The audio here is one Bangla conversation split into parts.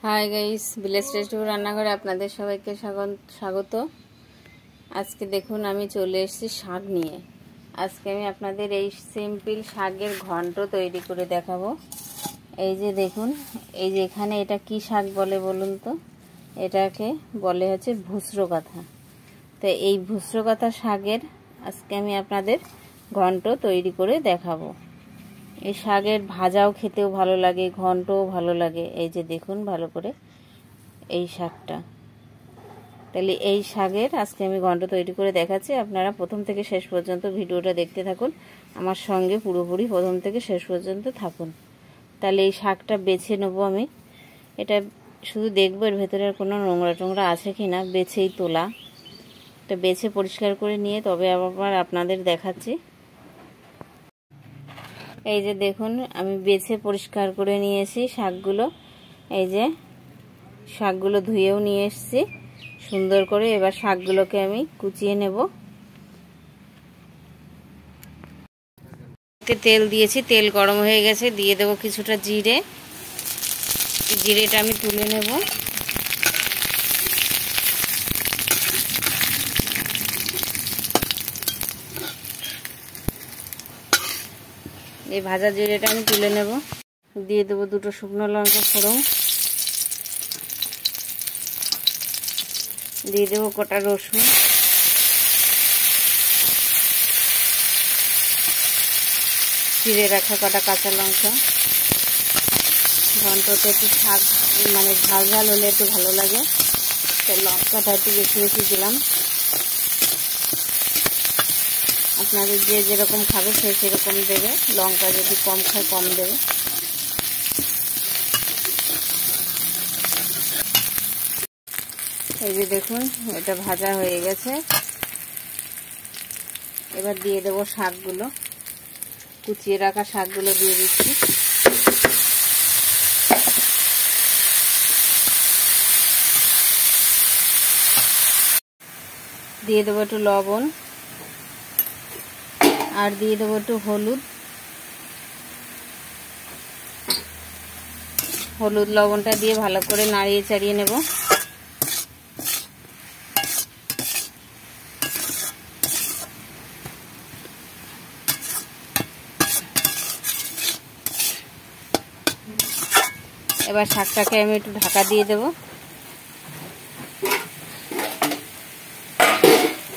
হাই গাইস, ভিলেজ রেস্টুরেন্ট রান্নাঘরে আপনাদের সবাইকে স্বাগত। আজকে দেখুন আমি চলে এসেছি শাক নিয়ে। আজকে আমি আপনাদের এই সিম্পল শাকের ঘন্ট তৈরি করে দেখাবো। এই যে দেখুন, এই যে এখানে এটা কি শাক বলে বলুন তো? এটাকে বলে হচ্ছে ভুসরোকাথা। তো এই ভুসরোকাথা শাকের আজকে আমি আপনাদের ঘন্ট তৈরি করে দেখাবো। এই শাকের ভাজাও খেতেও ভালো লাগে, ঘন্টও ভালো লাগে। এই যে দেখুন ভালো করে এই শাকটা। তাহলে এই শাকের আজকে আমি ঘন্ট তৈরি করে দেখাচ্ছি। আপনারা প্রথম থেকে শেষ পর্যন্ত ভিডিওটা দেখতে থাকুন, আমার সঙ্গে পুরোপুরি প্রথম থেকে শেষ পর্যন্ত থাকুন। তাহলে এই শাকটা বেছে নেব আমি। এটা শুধু দেখবো এর ভেতরে আর কোনো নোংরা টোংরা আছে কি না, বেছেই তোলা। এটা বেছে পরিষ্কার করে নিয়ে তবে আবার আপনাদের দেখাচ্ছি। এই যে দেখুন আমি বেছে পরিষ্কার করে নিয়েছি শাকগুলো। এই যে শাকগুলো ধুয়েও নিয়ে এসেছি সুন্দর করে। এবার শাকগুলোকে আমি কুচিয়ে নেব। তেল দিয়েছি, তেল গরম হয়ে গেছে, দিয়ে দেবো কিছুটা জিরে। জিরেটা আমি তুলে নেব। এই ভাজা জিরেটা আমি তুলে নেব। দিয়ে দেবো দুটো শুকনো লঙ্কা ফোড়ন, দিয়ে দেবো কটা রসুন, চিড়ে রাখা কটা কাঁচা লঙ্কা। ঘন্টটা একটু শাক মানে ঝাল ঝাল হলে একটু ভালো লাগে, তাই লঙ্কাটা একটু বেশি বেশি দিলাম। আপনাদের যে যেরকম খাবে সে সেরকম দেবে, লঙ্কা যদি কম খায় কম দেবে। এই যে দেখুন এটা ভাজা হয়ে গেছে। এবার দিয়ে দেবো শাকগুলো, কুচিয়ে রাখা শাকগুলো দিয়ে দিচ্ছি। দিয়ে দেবো একটু লবণ, আর দিয়ে দেবো একটু হলুদ লবণটা দিয়ে ভালো করে নাড়িয়ে চাড়িয়ে নেব। এবার শাকটাকে আমি একটু ঢাকা দিয়ে দেব।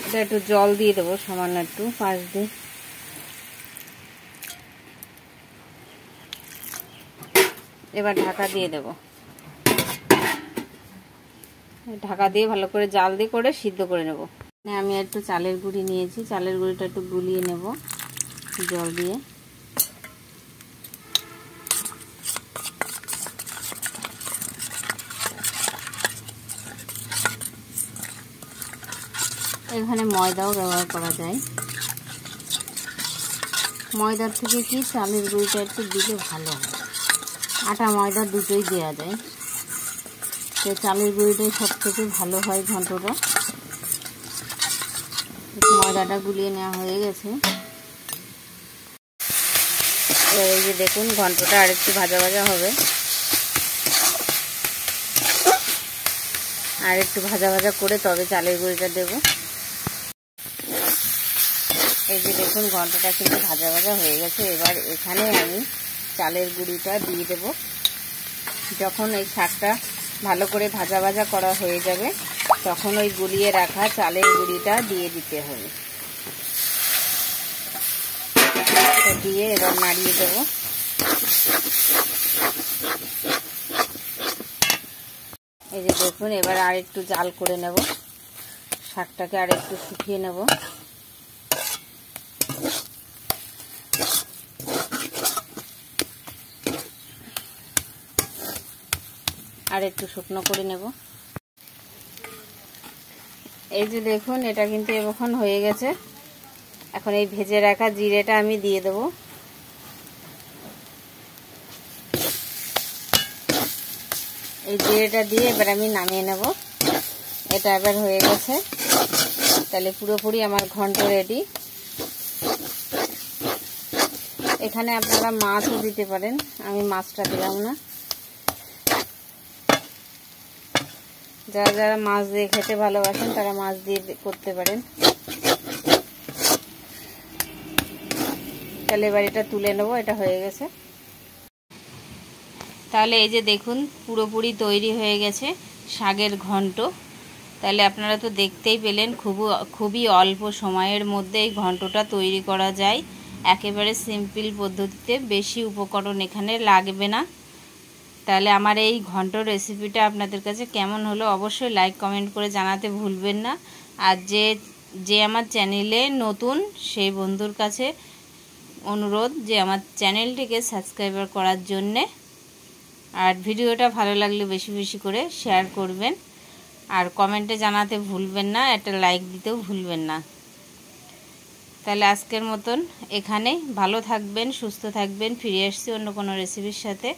এটা একটু জল দিয়ে দেবো সামান্য একটু পাশ দিয়ে। এবার ঢাকা দিয়ে দেব। ঢাকা দিয়ে ভালো করে জাল দিয়ে করে সিদ্ধ করে নেব। আমি একটু চালের গুঁড়ি নিয়েছি, চালের গুঁড়িটা একটু গুলিয়ে নেব জল দিয়ে। এখানে ময়দাও ব্যবহার করা যায়। ময়দার থেকে কি চালের গুঁড়িটা একটু দিলে ভালো হয়। আটা ময়দা দুটোই দেওয়া যায়, তো চালের গুঁড়িটাই সব থেকে ভালো হয় ঘন্টটা। ময়দাটা গুলিয়ে নেওয়া হয়ে গেছে। এই যে দেখুন ঘন্টটা আর একটু ভাজা ভাজা হবে, আর একটু ভাজা ভাজা করে তবে চালের গুঁড়িটা দেব। এই যে দেখুন ঘন্টটা কিন্তু ভাজা ভাজা হয়ে গেছে। এবার এখানে আমি চালের গুঁড়িটা দিয়ে দেব। যখন এই শাকটা ভালো করে ভাজা ভাজা করা হয়ে যাবে তখন ওই গুলিয়ে রাখা চালের গুঁড়িটা দিয়ে দিতে হবে। দিয়ে এবার নাড়িয়ে দেব। এই যে দেখুন এবার আর একটু জাল করে নেব, শাকটাকে আর একটু শুকিয়ে নেব। আর একটু শুকনো করে নেব। এই যে দেখুন এটা কিন্তু এখন হয়ে গেছে। এখন এই ভেজে রাখা জিরেটা আমি দিয়ে দেব। এই জিরেটা দিয়ে এবার আমি নামিয়ে নেব। এটা এবার হয়ে গেছে। তাহলে পুরোপুরি আমার ঘন্ট রেডি। এখানে আপনারা মাছও দিতে পারেন, আমি মাছটা দিলাম না। যারা যারা মাছ দিয়ে খেতে ভালোবাসেন তারা মাছ দিয়ে করতে পারেন। তাহলে এবার এটা তুলে নেব, এটা হয়ে গেছে। তাহলে এই যে দেখুন পুরোপুরি তৈরি হয়ে গেছে শাকের ঘন্ট। তাহলে আপনারা তো দেখতেই পেলেন খুবই অল্প সময়ের মধ্যে এই ঘন্টটা তৈরি করা যায়, একেবারে সিম্পল পদ্ধতিতে, বেশি উপকরণ এখানে লাগবে না। তাহলে আমার এই ঘন্ট রেসিপিটা আপনাদের কাছে কেমন হলো অবশ্যই লাইক কমেন্ট করে জানাতে ভুলবেন না। আর যে আমার চ্যানেলে নতুন সেই বন্ধুর কাছে অনুরোধ যে আমার চ্যানেলটিকে সাবস্ক্রাইব করার জন্যে। আর ভিডিওটা ভালো লাগলে বেশি বেশি করে শেয়ার করবেন, আর কমেন্টে জানাতে ভুলবেন না, একটা লাইক দিতেও ভুলবেন না। তাহলে আজকের মতন এখানে, ভালো থাকবেন, সুস্থ থাকবেন। ফিরে আসছি অন্য কোনো রেসিপির সাথে।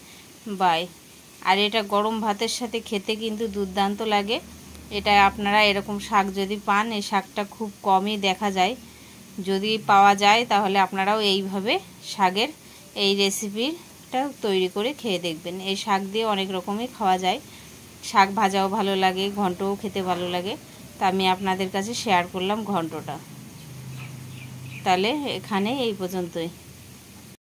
বাই। আর এটা গরম ভাতের সাথে খেতে কিন্তু দুর্দান্ত লাগে। এটা আপনারা এরকম শাক যদি পান, এই শাকটা খুব কমই দেখা যায়, যদি পাওয়া যায় তাহলে আপনারাও এইভাবে শাকের এই রেসিপিটা তৈরি করে খেয়ে দেখবেন। এই শাক দিয়ে অনেক রকমই খাওয়া যায়, শাক ভাজাও ভালো লাগে, ঘন্টও খেতে ভালো লাগে। তা আমি আপনাদের কাছে শেয়ার করলাম ঘন্টটা। তাহলে এখানে এই পর্যন্তই।